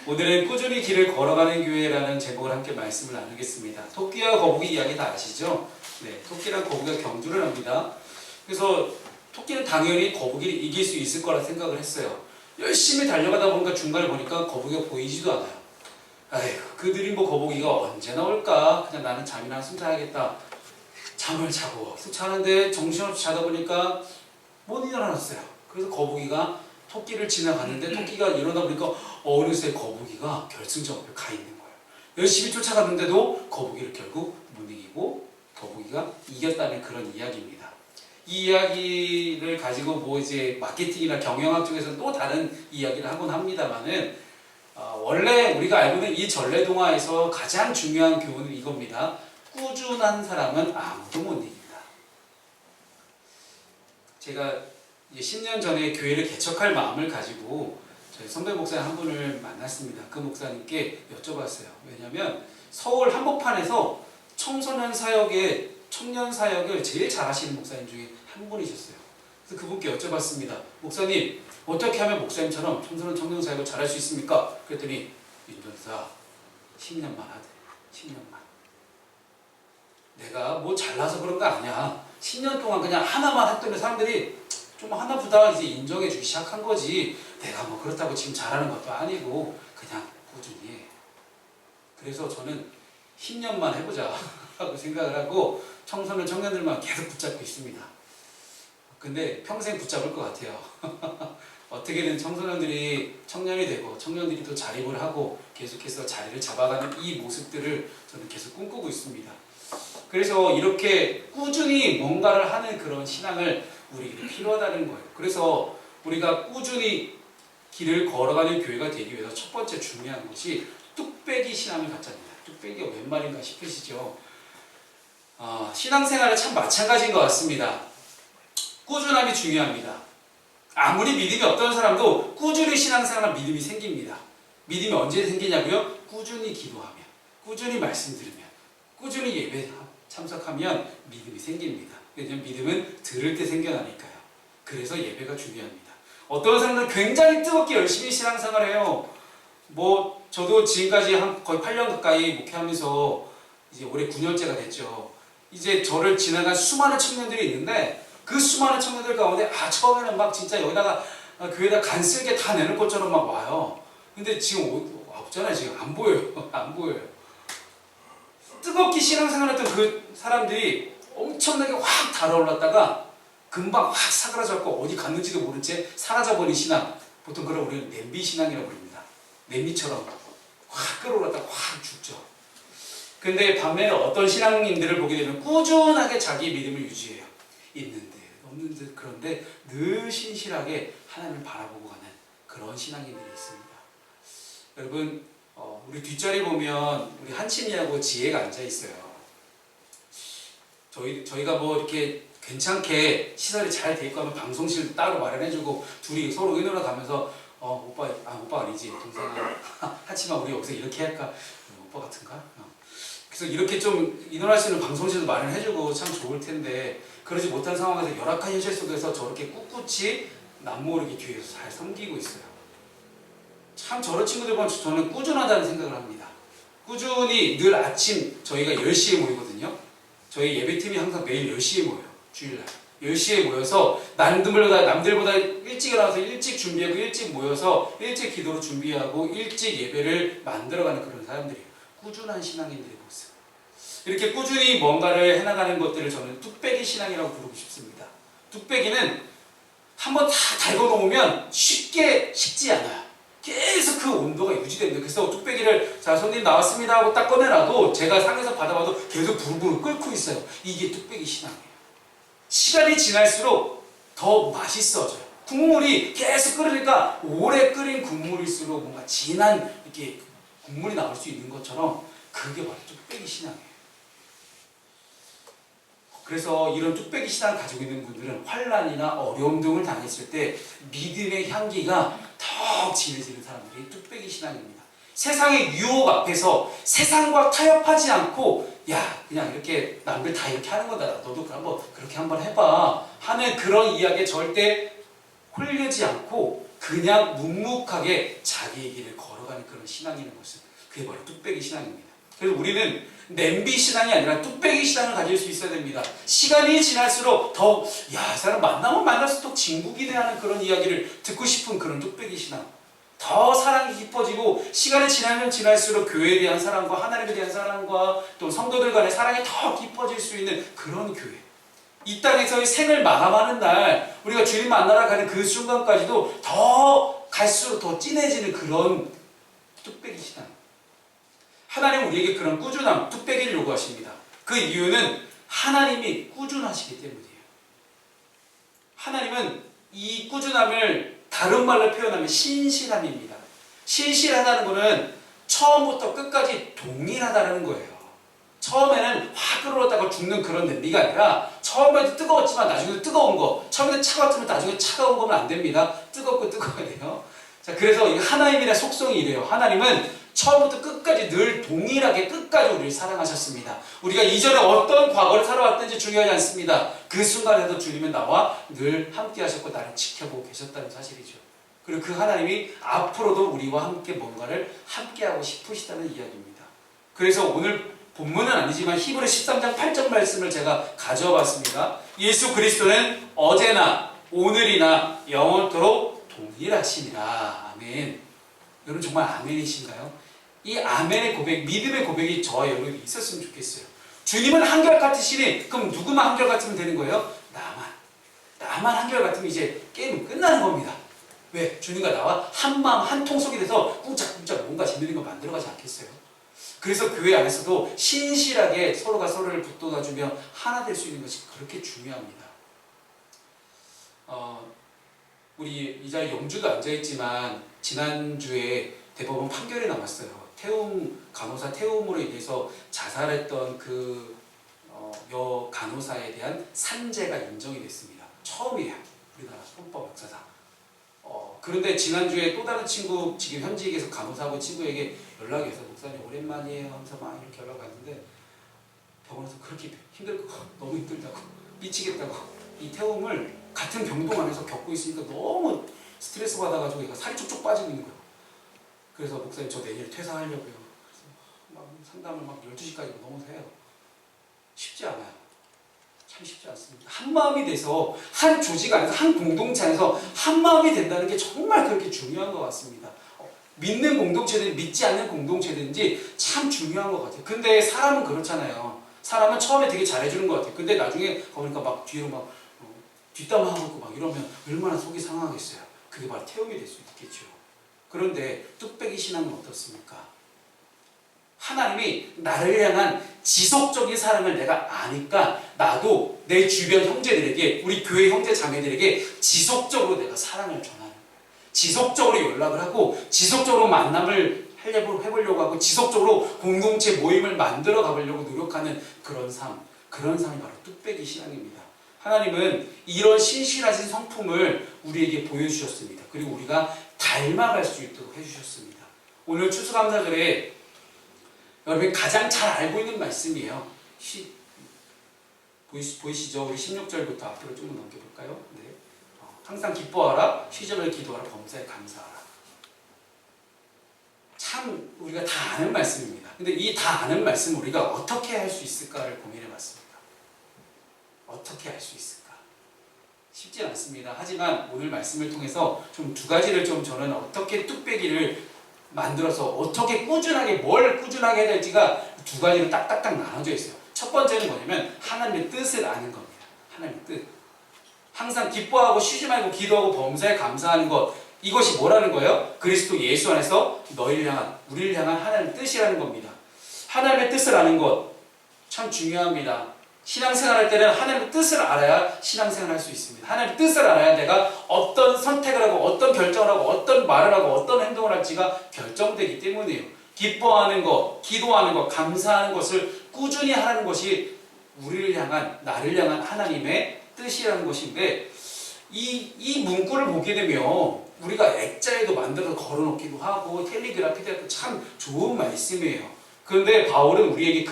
오늘은 꾸준히 길을 걸어가는 교회라는 제목을 함께 말씀을 나누겠습니다. 토끼와 거북이 이야기 다 아시죠? 네, 토끼랑 거북이가 경주를 합니다. 그래서 토끼는 당연히 거북이를 이길 수 있을 거라 생각을 했어요. 열심히 달려가다 보니까 중간에 보니까 거북이가 보이지도 않아요. 아이고, 그 느린 거북이가 언제 나올까? 그냥 나는 잠이나 한숨 자야겠다. 잠을 자고 계속 자는데 정신없이 자다 보니까 못 일어났어요. 그래서 거북이가 토끼를 지나갔는데 토끼가 일어나 보니까 어느새 거북이가 결승점 앞에 가 있는 거예요. 열심히 쫓아갔는데도 거북이를 결국 못 이기고 거북이가 이겼다는 그런 이야기입니다. 이 이야기를 가지고 뭐 이제 마케팅이나 경영학 쪽에서는 또 다른 이야기를 하곤 합니다만은 원래 우리가 알고 있는 이 전래동화에서 가장 중요한 교훈은 이겁니다. 꾸준한 사람은 아무도 못 이깁니다. 제가 10년 전에 교회를 개척할 마음을 가지고 저희 선배 목사님 한 분을 만났습니다. 그 목사님께 여쭤봤어요. 왜냐하면 서울 한복판에서 청소년 사역에 청년 사역을 제일 잘하시는 목사님 중에 한 분이셨어요. 그래서 그분께 여쭤봤습니다. 목사님, 어떻게 하면 목사님처럼 청소년 청년 사역을 잘할 수 있습니까? 그랬더니 윤전사 10년만 하대. 10년만. 내가 뭐 잘나서 그런 거 아니야. 10년 동안 그냥 하나만 했더니 사람들이 좀 하나보다 이제 인정해 주기 시작한 거지. 내가 뭐 그렇다고 지금 잘하는 것도 아니고 그냥 꾸준히 해. 그래서 저는 10년만 해보자 하고 생각을 하고 청소년 청년들만 계속 붙잡고 있습니다. 근데 평생 붙잡을 것 같아요. 어떻게든 청소년들이 청년이 되고 청년들이 또 자립을 하고 계속해서 자리를 잡아가는 이 모습들을 저는 계속 꿈꾸고 있습니다. 그래서 이렇게 꾸준히 뭔가를 하는 그런 신앙을 우리에게 필요하다는 거예요. 그래서 우리가 꾸준히 길을 걸어가는 교회가 되기 위해서 첫 번째 중요한 것이 뚝배기 신앙을 갖자입니다. 뚝배기가 웬 말인가 싶으시죠? 신앙생활은 참 마찬가지인 것 같습니다. 꾸준함이 중요합니다. 아무리 믿음이 없던 사람도 꾸준히 신앙생활하면 믿음이 생깁니다. 믿음이 언제 생기냐고요? 꾸준히 기도하면, 꾸준히 말씀 들으면, 꾸준히 예배 참석하면 믿음이 생깁니다. 왜냐하면 믿음은 들을 때 생겨나니까요. 그래서 예배가 중요합니다. 어떤 사람들은 굉장히 뜨겁게 열심히 신앙생활을 해요. 뭐 저도 지금까지 거의 8년 가까이 목회하면서 이제 올해 9년째가 됐죠. 이제 저를 지나간 수많은 청년들이 있는데 그 수많은 청년들 가운데 처음에는 막 진짜 여기다가 교회에다 간 쓸게 다 내는 것처럼 막 와요. 근데 지금 없잖아요. 지금 안 보여요. 안 보여요. 뜨겁게 신앙생활했던 그 사람들이 엄청나게 확 달아올랐다가 금방 확 사그라졌고 어디 갔는지도 모른 채 사라져버린 신앙, 보통 그걸 우리는 냄비 신앙이라고 부릅니다. 냄비처럼 확 끌어올랐다가 확 죽죠. 근데 반면에 어떤 신앙인들을 보게 되면 꾸준하게 자기 믿음을 유지해요. 있는 듯 없는 듯. 그런데 늘 신실하게 하나님을 바라보고 가는 그런 신앙인들이 있습니다. 여러분, 우리 뒷자리 보면 우리 한친이하고 지혜가 앉아 있어요. 저희가 뭐 이렇게 괜찮게 시설이 잘 돼 있고 하면 방송실 따로 마련해주고 둘이 서로 의논을 가면서 오빠 아니지 동생아 한친아 우리 여기서 이렇게 할까? 오빠 같은가? 그래서 이렇게 좀 의논할 수 있는 방송실도 마련해주고 참 좋을 텐데 그러지 못한 상황에서 열악한 현실 속에서 저렇게 꿋꿋이 남모르게 교회에서 잘 섬기고 있어요. 참 저런 친구들 보면 저는 꾸준하다는 생각을 합니다. 꾸준히 늘 아침 저희가 10시에 모이거든요. 저희 예배팀이 항상 매일 10시에 모여요. 주일날 10시에 모여서 남들보다 일찍 일어나서 일찍 준비하고 일찍 모여서 일찍 기도로 준비하고 일찍 예배를 만들어가는 그런 사람들이에요. 꾸준한 신앙인들의 모습. 이렇게 꾸준히 뭔가를 해나가는 것들을 저는 뚝배기 신앙이라고 부르고 싶습니다. 뚝배기는 한번 다 달궈 놓으면 쉽게 식지 않아요. 계속 그 온도가 유지됩니다. 그래서 뚝배기를 자 손님 나왔습니다 하고 딱 꺼내놔도 제가 상에서 받아봐도 계속 부르르 끓고 있어요. 이게 뚝배기 신앙이에요. 시간이 지날수록 더 맛있어져요. 국물이 계속 끓으니까 오래 끓인 국물일수록 뭔가 진한 이렇게 국물이 나올 수 있는 것처럼 그게 바로 뚝배기 신앙이에요. 그래서 이런 뚝배기 신앙을 가지고 있는 분들은 환난이나 어려움 등을 당했을 때 믿음의 향기가 더 진해지는 사람들이 뚝배기 신앙입니다. 세상의 유혹 앞에서 세상과 타협하지 않고 야 그냥 이렇게 남들 다 이렇게 하는 거다 너도 그렇게 한번 해봐 하는 그런 이야기에 절대 홀리지 않고 그냥 묵묵하게 자기의 길을 걸어가는 그런 신앙이라는 것은 그게 바로 뚝배기 신앙입니다. 그래서 우리는 냄비 신앙이 아니라 뚝배기 신앙을 가질 수 있어야 됩니다. 시간이 지날수록 더 이 사람 만나면 만날수록 진국이네 하는 그런 이야기를 듣고 싶은 그런 뚝배기 신앙, 더 사랑이 깊어지고 시간이 지나면 지날수록 교회에 대한 사랑과 하나님에 대한 사랑과 또 성도들 간의 사랑이 더 깊어질 수 있는 그런 교회, 이 땅에서의 생을 마감하는 날 우리가 주님 만나러 가는 그 순간까지도 더 갈수록 더 진해지는 그런 뚝배기 신앙. 하나님은 우리에게 그런 꾸준함, 뚝배기를 요구하십니다. 그 이유는 하나님이 꾸준하시기 때문이에요. 하나님은 이 꾸준함을 다른 말로 표현하면 신실함입니다. 신실하다는 것은 처음부터 끝까지 동일하다는 거예요. 처음에는 확 끓어다가 죽는 그런 냄비가 아니라 처음에도 뜨거웠지만 나중에 뜨거운 거, 처음에는 차가웠지만 나중에 차가운 거면 안 됩니다. 뜨겁고 뜨거워야 돼요. 자, 그래서 하나님의 속성이 이래요. 하나님은 처음부터 끝까지 늘 동일하게 끝까지 우리를 사랑하셨습니다. 우리가 이전에 어떤 과거를 살아왔든지 중요하지 않습니다. 그 순간에도 주님은 나와 늘 함께 하셨고 나를 지켜보고 계셨다는 사실이죠. 그리고 그 하나님이 앞으로도 우리와 함께 뭔가를 함께하고 싶으시다는 이야기입니다. 그래서 오늘 본문은 아니지만 히브리 13장 8절 말씀을 제가 가져와 봤습니다. 예수 그리스도는 어제나 오늘이나 영원토록 동일하시니라. 아멘. 여러분 정말 아멘이신가요? 이 아멘의 고백, 믿음의 고백이 저와 여러분이 있었으면 좋겠어요. 주님은 한결같으시니 그럼 누구만 한결같으면 되는 거예요? 나만 한결같으면 이제 게임은 끝나는 겁니다. 왜? 주님과 나와 한 마음 한 통속이 돼서 쿵짝쿵짝 뭔가 재밌는 거 만들어가지 않겠어요? 그래서 교회 안에서도 신실하게 서로가 서로를 붙돋아주며 하나 될 수 있는 것이 그렇게 중요합니다. 우리 이 자리에 영주도 앉아있지만 지난주에 대법원 판결이 남았어요. 간호사 태움으로 인해서 자살했던 그 여 간호사에 대한 산재가 인정이 됐습니다. 처음이에요. 우리나라 헌법 역사상. 그런데 지난주에 또 다른 친구, 지금 현직에서 간호사하고 친구에게 연락이 와서 목사님 오랜만이에요 하면서 막 이렇게 연락 왔는데 병원에서 그렇게 힘들고 너무 힘들다고 미치겠다고 이 태움을 같은 병동 안에서 겪고 있으니까 너무 스트레스 받아가지고 얘가 살이 쭉쭉 빠지고 있는 거예요. 그래서 목사님 저 내일 퇴사하려고요. 그래서 막 상담을 막 12시까지 넘어서 해요. 쉽지 않아요. 참 쉽지 않습니다. 한 마음이 돼서 한 조직 안에서 한 공동체 안에서 한 마음이 된다는 게 정말 그렇게 중요한 것 같습니다. 믿는 공동체든지 믿지 않는 공동체든지 참 중요한 것 같아요. 근데 사람은 그렇잖아요. 사람은 처음에 되게 잘해주는 것 같아요. 근데 나중에 보니까 막 뒤로 막 뒷담화하고 있고 막 이러면 얼마나 속이 상하겠어요. 그게 바로 태움이 될 수 있겠죠. 그런데 뚝배기 신앙은 어떻습니까? 하나님이 나를 향한 지속적인 사랑을 내가 아니까 나도 내 주변 형제들에게, 우리 교회 형제 자매들에게 지속적으로 내가 사랑을 전하는, 지속적으로 연락을 하고 지속적으로 만남을 해보려고 하고 지속적으로 공동체 모임을 만들어 가보려고 노력하는 그런 삶이 바로 뚝배기 신앙입니다. 하나님은 이런 신실하신 성품을 우리에게 보여주셨습니다. 그리고 우리가 닮아갈 수 있도록 해주셨습니다. 오늘 추수감사절에 여러분이 가장 잘 알고 있는 말씀이에요. 보이시죠? 우리 16절부터 앞으로 좀 넘겨볼까요? 네. 항상 기뻐하라, 쉬지 기도하라, 범사에 감사하라. 참 우리가 다 아는 말씀입니다. 근데 이 다 아는 말씀을 우리가 어떻게 할 수 있을까를 고민해봤습니다. 어떻게 할 수 있을까? 쉽지 않습니다. 하지만 오늘 말씀을 통해서 좀 두 가지를 좀 저는 어떻게 뚝배기를 만들어서 어떻게 뭘 꾸준하게 해야 될지가 두 가지로 딱딱딱 나눠져 있어요. 첫 번째는 뭐냐면 하나님의 뜻을 아는 겁니다. 하나님의 뜻. 항상 기뻐하고 쉬지 말고 기도하고 범사에 감사하는 것. 이것이 뭐라는 거예요? 그리스도 예수 안에서 우리를 향한 하나님의 뜻이라는 겁니다. 하나님의 뜻을 아는 것 참 중요합니다. 신앙생활할 때는 하나님의 뜻을 알아야 신앙생활을 할 수 있습니다. 하나님의 뜻을 알아야 내가 어떤 선택을 하고 어떤 결정을 하고 어떤 말을 하고 어떤 행동을 할지가 결정되기 때문이에요. 기뻐하는 것, 기도하는 것, 감사하는 것을 꾸준히 하라는 것이 나를 향한 하나님의 뜻이라는 것인데 이 문구를 보게 되면 우리가 액자에도 만들어서 걸어놓기도 하고 텔레그라피도 하고 참 좋은 말씀이에요. 그런데 바울은 우리에게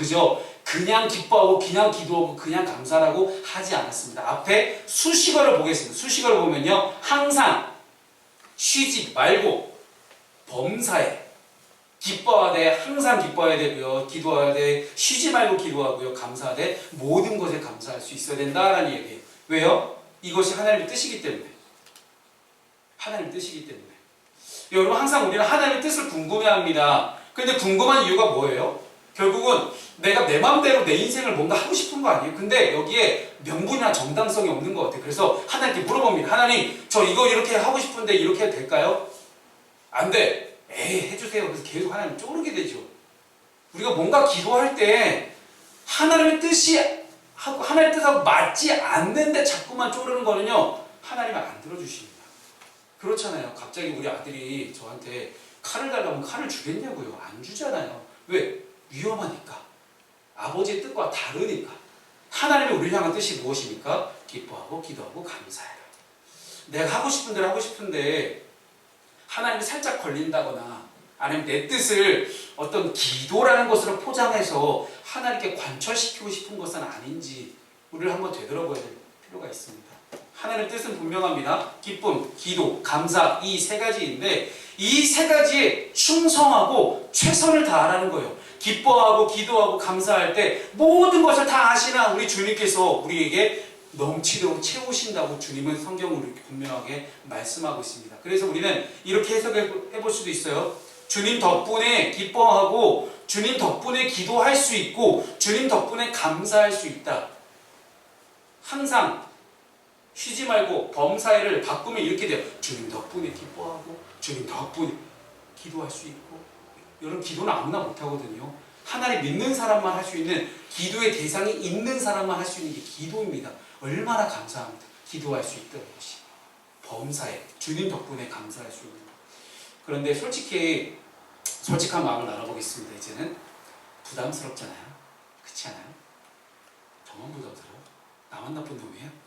그냥 기뻐하고 그냥 기도하고 그냥 감사하고 하지 않았습니다. 앞에 수식어를 보겠습니다. 수식어를 보면요. 항상 쉬지 말고 범사에 기뻐하되 항상 기뻐해야 되고요. 기도하되 쉬지 말고 기도하고요. 감사하되 모든 것에 감사할 수 있어야 된다라는 얘기예요. 왜요? 이것이 하나님의 뜻이기 때문에. 하나님의 뜻이기 때문에. 여러분 항상 우리는 하나님의 뜻을 궁금해합니다. 그런데 궁금한 이유가 뭐예요? 결국은 내가 내 마음대로 내 인생을 뭔가 하고 싶은 거 아니에요? 근데 여기에 명분이나 정당성이 없는 것 같아요. 그래서 하나님께 물어봅니다. 하나님, 저 이거 이렇게 하고 싶은데 이렇게 해도 될까요? 안 돼. 에이, 해주세요. 그래서 계속 하나님 쪼르게 되죠. 우리가 뭔가 기도할 때 하나님의 뜻하고 맞지 않는데 자꾸만 쪼르는 거는요, 하나님은 안 들어주십니다. 그렇잖아요. 갑자기 우리 아들이 저한테 칼을 달라고 하면 칼을 주겠냐고요. 안 주잖아요. 왜? 위험하니까. 아버지의 뜻과 다르니까. 하나님의 우리를 향한 뜻이 무엇입니까? 기뻐하고 기도하고 감사해라. 내가 하고 싶은 대로 하고 싶은데 하나님이 살짝 걸린다거나 아니면 내 뜻을 어떤 기도라는 것으로 포장해서 하나님께 관철시키고 싶은 것은 아닌지 우리를 한번 되돌아봐야 될 필요가 있습니다. 하나님의 뜻은 분명합니다. 기쁨, 기도, 감사 이 세 가지인데 이 세 가지에 충성하고 최선을 다하라는 거예요. 기뻐하고 기도하고 감사할 때 모든 것을 다 아시나 우리 주님께서 우리에게 넘치도록 채우신다고 주님은 성경으로 이렇게 분명하게 말씀하고 있습니다. 그래서 우리는 이렇게 해석해 볼 수도 있어요. 주님 덕분에 기뻐하고 주님 덕분에 기도할 수 있고 주님 덕분에 감사할 수 있다. 항상 쉬지 말고 범사에를 바꾸면 이렇게 돼요. 주님 덕분에 기뻐하고 주님 덕분에 기도할 수 있고. 여러분 기도는 아무나 못하거든요. 하나님 믿는 사람만 할 수 있는 기도의 대상이 있는 사람만 할 수 있는 게 기도입니다. 얼마나 감사합니다. 기도할 수 있다는 것이. 범사에 주님 덕분에 감사할 수 있는 것. 그런데 솔직한 마음을 나눠보겠습니다. 이제는 부담스럽잖아요. 그렇지 않아요? 저만 부담스러워? 나만 나쁜 놈이에요?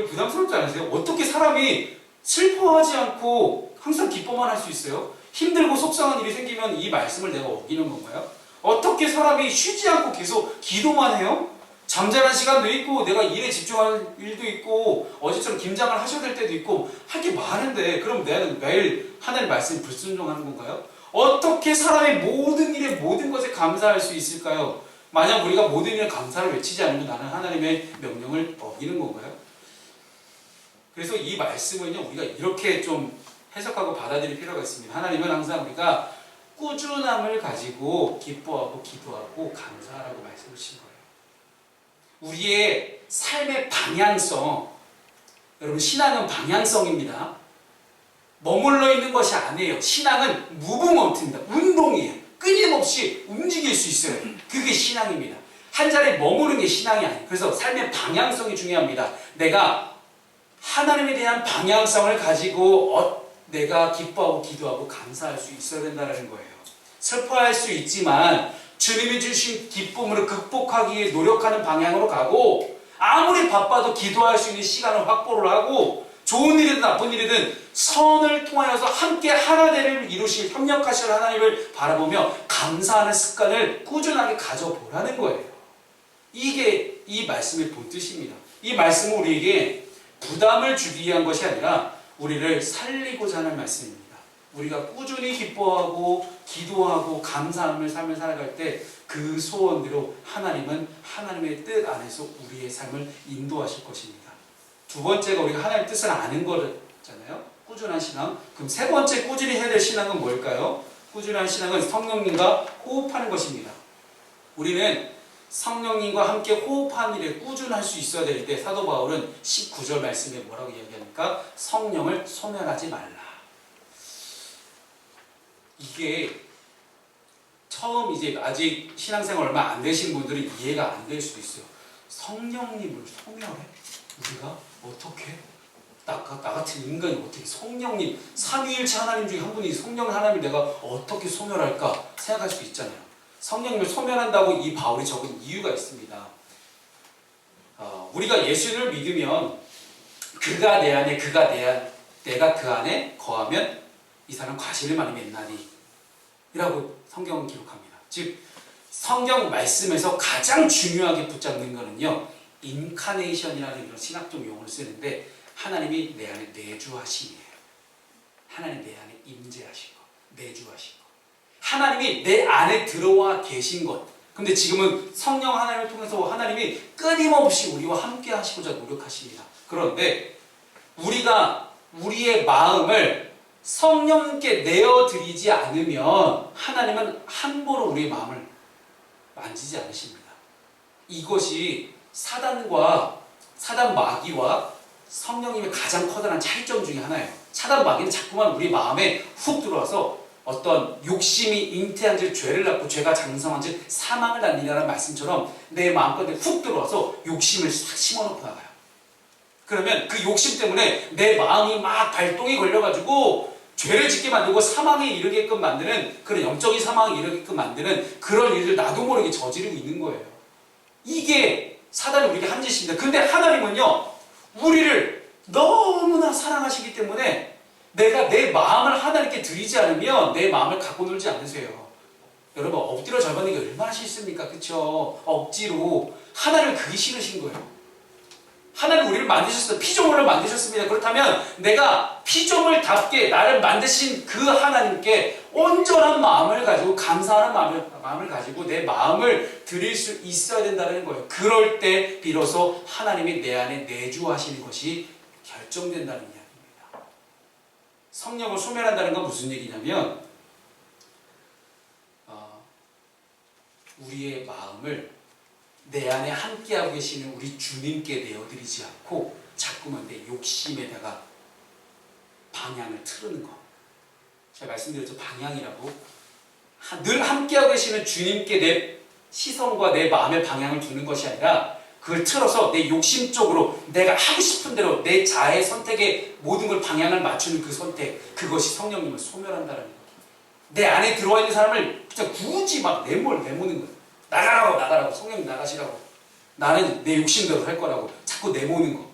부담스럽지 않으세요? 어떻게 사람이 슬퍼하지 않고 항상 기뻐만 할 수 있어요? 힘들고 속상한 일이 생기면 이 말씀을 내가 어기는 건가요? 어떻게 사람이 쉬지 않고 계속 기도만 해요? 잠자는 시간도 있고 내가 일에 집중할 일도 있고 어제처럼 김장을 하셔야 될 때도 있고 할 게 많은데 그럼 내가 매일 하나님 말씀에 불순종하는 건가요? 어떻게 사람이 모든 일에 모든 것에 감사할 수 있을까요? 만약 우리가 모든 일에 감사를 외치지 않으면 나는 하나님의 명령을 어기는 건가요? 그래서 이 말씀은요 우리가 이렇게 좀 해석하고 받아들일 필요가 있습니다. 하나님은 항상 우리가 꾸준함을 가지고 기뻐하고 기도하고 감사하라고 말씀을 주신 거예요. 우리의 삶의 방향성, 여러분 신앙은 방향성입니다. 머물러 있는 것이 아니에요. 신앙은 무브먼트입니다. 운동이에요. 끊임없이 움직일 수 있어요. 그게 신앙입니다. 한 자리에 머무르는 게 신앙이 아니에요. 그래서 삶의 방향성이 중요합니다. 내가 하나님에 대한 방향성을 가지고 내가 기뻐하고 기도하고 감사할 수 있어야 된다는 거예요. 슬퍼할 수 있지만 주님이 주신 기쁨으로 극복하기 위해 노력하는 방향으로 가고 아무리 바빠도 기도할 수 있는 시간을 확보를 하고 좋은 일이든 나쁜 일이든 선을 통하여서 함께 하나되를 이루실 협력하실 하나님을 바라보며 감사하는 습관을 꾸준하게 가져보라는 거예요. 이게 이 말씀의 본뜻입니다. 이 말씀은 우리에게 부담을 주기 위한 것이 아니라 우리를 살리고자 하는 말씀입니다. 우리가 꾸준히 기뻐하고 기도하고 감사하며 삶을 살아갈 때 그 소원대로 하나님은 하나님의 뜻 안에서 우리의 삶을 인도하실 것입니다. 두 번째가 우리가 하나님의 뜻을 아는 거잖아요. 꾸준한 신앙. 그럼 세 번째 꾸준히 해야 될 신앙은 뭘까요? 꾸준한 신앙은 성령님과 호흡하는 것입니다. 우리는 성령님과 함께 호흡하는 일에 꾸준할 수 있어야 될 때 사도 바울은 19절 말씀에 뭐라고 이야기합니까? 성령을 소멸하지 말라. 이게 처음 이제 아직 신앙생활 얼마 안 되신 분들은 이해가 안 될 수도 있어요. 성령님을 소멸해? 우리가 어떻게? 나 같은 인간이 어떻게 성령님, 삼위일체 하나님 중에 한 분이 성령 하나님을 내가 어떻게 소멸할까 생각할 수도 있잖아요. 성령님을 소멸한다고 이 바울이 적은 이유가 있습니다. 우리가 예수를 믿으면 그가 내 안에 내가 그 안에 거하면 이 사람 과실을 많이 맺나니 이라고 성경은 기록합니다. 즉 성경 말씀에서 가장 중요하게 붙잡는 것은요 인카네이션이라는 이런 신학적 용어를 쓰는데 하나님이 내 안에 내주하심이에요. 하나님 내 안에 임재하신 것, 내주하신 것, 하나님이 내 안에 들어와 계신 것. 근데 지금은 성령 하나님을 통해서 하나님이 끊임없이 우리와 함께 하시고자 노력하십니다. 그런데 우리가 우리의 마음을 성령께 내어드리지 않으면 하나님은 함부로 우리의 마음을 만지지 않으십니다. 이것이 사단 마귀와 성령님의 가장 커다란 차이점 중에 하나예요. 사단 마귀는 자꾸만 우리 마음에 훅 들어와서 어떤 욕심이 잉태한 즉 죄를 낳고 죄가 장성한 즉 사망을 낳느냐는 말씀처럼 내 마음가운데 훅 들어와서 욕심을 싹 심어놓고 나가요. 그러면 그 욕심 때문에 내 마음이 막 발동이 걸려가지고 죄를 짓게 만들고 사망에 이르게끔 만드는, 그런 영적인 사망에 이르게끔 만드는 그런 일을 나도 모르게 저지르고 있는 거예요. 이게 사단이 우리에게 한 짓입니다. 근데 하나님은요, 우리를 너무나 사랑하시기 때문에 내가 내 마음을 하나님께 드리지 않으면 내 마음을 갖고 놀지 않으세요. 여러분, 엎드려 절받는 게 얼마나 싫습니까? 그쵸? 억지로. 하나님은 그게 싫으신 거예요. 하나님 우리를 만드셨어요. 피조물을 만드셨습니다. 그렇다면 내가 피조물답게 나를 만드신 그 하나님께 온전한 마음을 가지고, 감사하는 마음을 가지고 내 마음을 드릴 수 있어야 된다는 거예요. 그럴 때 비로소 하나님이 내 안에 내주하시는 것이 결정된다는 이야기입니다. 성령을 소멸한다는 건 무슨 얘기냐면 우리의 마음을 내 안에 함께하고 계시는 우리 주님께 내어드리지 않고 자꾸만 내 욕심에다가 방향을 틀는 거. 제가 말씀드렸죠. 방향이라고. 늘 함께하고 계시는 주님께 내 시선과 내 마음의 방향을 두는 것이 아니라 그걸 틀어서 내 욕심 쪽으로 내가 하고 싶은 대로 내 자의 선택에 모든 걸 방향을 맞추는 그 선택, 그것이 성령님을 소멸한다는 거예요. 내 안에 들어와 있는 사람을 그냥 굳이 막 내모는 거예요. 나가라고, 성령님 나가시라고. 나는 내 욕심대로 할 거라고 자꾸 내모는 거.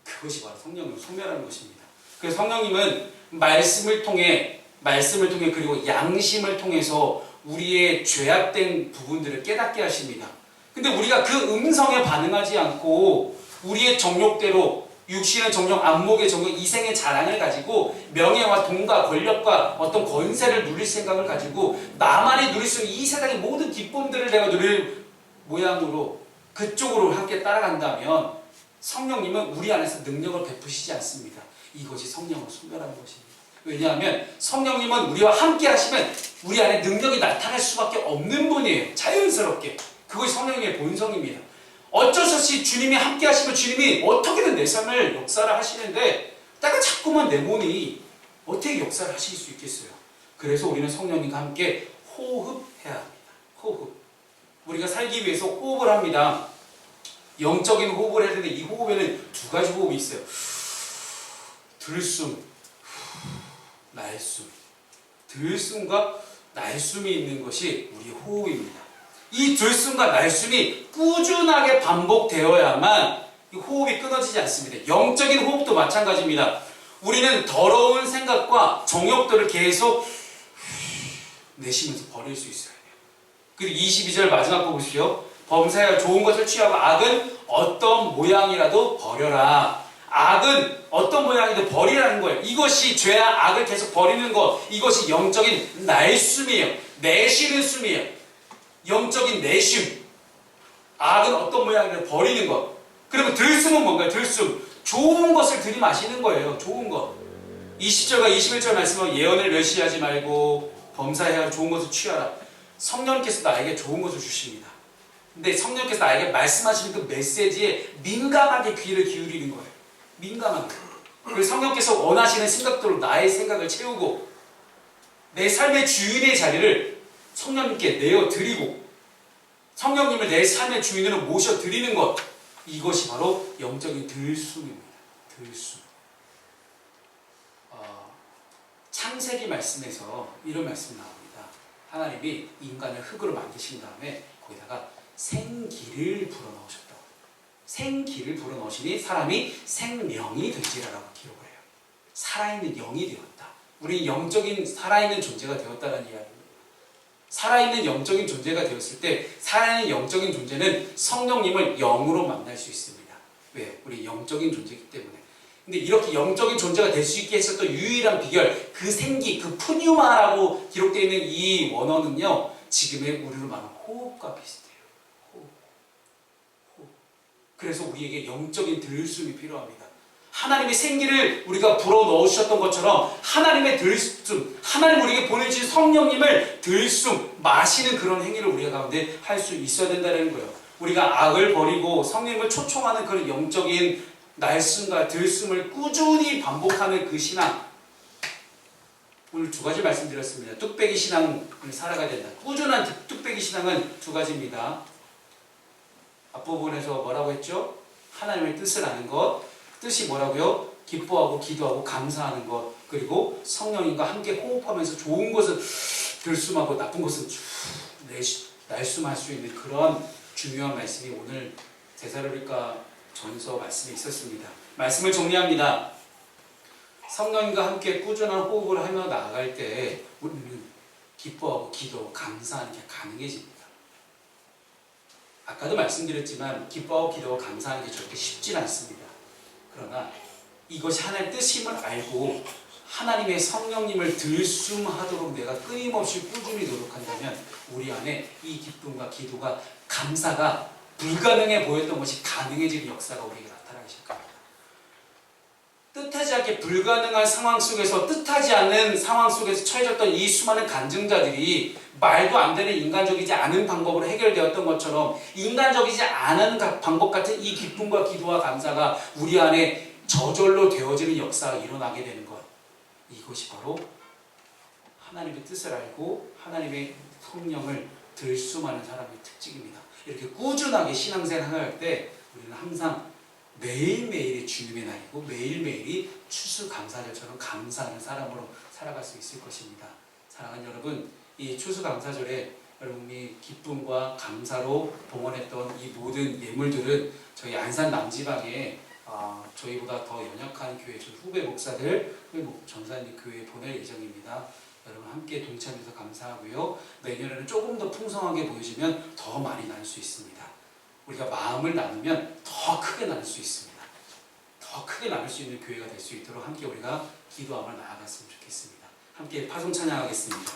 그것이 바로 성령을 소멸하는 것입니다. 그래서 성령님은 말씀을 통해 그리고 양심을 통해서 우리의 죄악된 부분들을 깨닫게 하십니다. 근데 우리가 그 음성에 반응하지 않고 우리의 정욕대로, 육신의 정욕, 안목의 정욕, 이생의 자랑을 가지고 명예와 돈과 권력과 어떤 권세를 누릴 생각을 가지고 나만이 누릴 수 있는 이 세상의 모든 기쁨들을 내가 누릴 모양으로 그쪽으로 함께 따라간다면 성령님은 우리 안에서 능력을 베푸시지 않습니다. 이것이 성령을 소멸하는 것입니다. 왜냐하면 성령님은 우리와 함께 하시면 우리 안에 능력이 나타날 수밖에 없는 분이에요. 자연스럽게. 그것이 성령님의 본성입니다. 어쩔 수 없이 주님이 함께 하시면 주님이 어떻게든 내 삶을 역사를 하시는데 내가 자꾸만 내모니 어떻게 역사를 하실 수 있겠어요? 그래서 우리는 성령님과 함께 호흡해야 합니다. 호흡. 우리가 살기 위해서 호흡을 합니다. 영적인 호흡을 해야 되는데 이 호흡에는 두 가지 호흡이 있어요. 들숨, 날숨. 들숨과 날숨이 있는 것이 우리 호흡입니다. 이 들숨과 날숨이 꾸준하게 반복되어야만 이 호흡이 끊어지지 않습니다. 영적인 호흡도 마찬가지입니다. 우리는 더러운 생각과 정욕들을 계속 내쉬면서 버릴 수 있어야 돼요. 그리고 22절 마지막 거 보십시오. 범사여 좋은 것을 취하고 악은 어떤 모양이라도 버려라. 악은 어떤 모양이라도 버리라는 거예요. 이것이 죄와 악을 계속 버리는 것, 이것이 영적인 날숨이에요. 내쉬는 숨이에요. 영적인 내쉼. 악은 어떤 모양이라도 버리는 것. 그리고 들숨은 뭔가요? 들숨. 좋은 것을 들이마시는 거예요. 좋은 것. 20절과 21절 말씀은 예언을 멸시하지 말고 범사해야 좋은 것을 취하라. 성령께서 나에게 좋은 것을 주십니다. 근데 성령께서 나에게 말씀하시는 그 메시지에 민감하게 귀를 기울이는 거예요. 민감하게. 그리고 성령께서 원하시는 생각대로 나의 생각을 채우고 내 삶의 주인의 자리를 성령님께 내어드리고 성령님을 내 삶의 주인으로 모셔드리는 것, 이것이 바로 영적인 들숨입니다. 들숨. 창세기 말씀에서 이런 말씀이 나옵니다. 하나님이 인간을 흙으로 만드신 다음에 거기다가 생기를 불어넣으셨다. 생기를 불어넣으시니 사람이 생명이 되지라라고 기록을 해요. 살아있는 영이 되었다. 우리 영적인 살아있는 존재가 되었다는 이야기입니다. 살아있는 영적인 존재가 되었을 때 살아있는 영적인 존재는 성령님을 영으로 만날 수 있습니다. 왜요? 우리 영적인 존재이기 때문에. 근데 이렇게 영적인 존재가 될 수 있게 했었던 유일한 비결, 그 생기, 그 푸뉴마라고 기록되어 있는 이 원어는요, 지금의 우리로 말하는 호흡과 비슷해요. 호흡. 호흡. 그래서 우리에게 영적인 들숨이 필요합니다. 하나님의 생기를 우리가 불어넣으셨던 것처럼 하나님의 들숨, 하나님 우리에게 보내주신 성령님을 들숨, 마시는 그런 행위를 우리가 가운데 할 수 있어야 된다는 거예요. 우리가 악을 버리고 성령님을 초청하는 그런 영적인 날숨과 들숨을 꾸준히 반복하는 그 신앙, 오늘 두 가지 말씀드렸습니다. 뚝배기 신앙을 살아가야 된다. 꾸준한 뚝배기 신앙은 두 가지입니다. 앞부분에서 뭐라고 했죠? 하나님의 뜻을 아는 것, 뜻이 뭐라고요? 기뻐하고 기도하고 감사하는 것, 그리고 성령님과 함께 호흡하면서 좋은 것은 들숨하고 나쁜 것은 날숨할 수 있는 그런 중요한 말씀이 오늘 데살로니가 전서 말씀에 있었습니다. 말씀을 정리합니다. 성령님과 함께 꾸준한 호흡을 하며 나아갈 때 우리는 기뻐하고 기도하고 감사하는 게 가능해집니다. 아까도 말씀드렸지만 기뻐하고 기도하고 감사하는 게 절대 쉽진 않습니다. 그러나 이것이 하나님의 뜻임을 알고 하나님의 성령님을 들숨하도록 내가 끊임없이 꾸준히 노력한다면 우리 안에 이 기쁨과 기도가 감사가 불가능해 보였던 것이 가능해지는 역사가 우리에게 나타나기 시작합니다. 뜻하지 않게 불가능한 상황 속에서 뜻하지 않는 상황 속에서 처해졌던 이 수많은 간증자들이 말도 안 되는 인간적이지 않은 방법으로 해결되었던 것처럼 인간적이지 않은 방법 같은 이 기쁨과 기도와 감사가 우리 안에 저절로 되어지는 역사가 일어나게 되는 것, 이것이 바로 하나님의 뜻을 알고 하나님의 성령을 들숨하는 사람의 특징입니다. 이렇게 꾸준하게 신앙생활을 할 때 우리는 항상 매일매일이 주님의 날이고 매일매일이 추수감사절처럼 감사하는 사람으로 살아갈 수 있을 것입니다. 사랑하는 여러분, 이 추수감사절에 여러분이 기쁨과 감사로 봉헌했던 이 모든 예물들은 저희 안산 남지방에 저희보다 더 연약한 교회, 저희 후배 목사들, 후배 전사님 교회에 보낼 예정입니다. 여러분 함께 동참해서 감사하고요. 내년에는 조금 더 풍성하게 보여지면 더 많이 나눌 수 있습니다. 우리가 마음을 나누면 더 크게 나눌 수 있습니다. 더 크게 나눌 수 있는 교회가 될 수 있도록 함께 우리가 기도하며 나아갔으면 좋겠습니다. 함께 파송 찬양하겠습니다.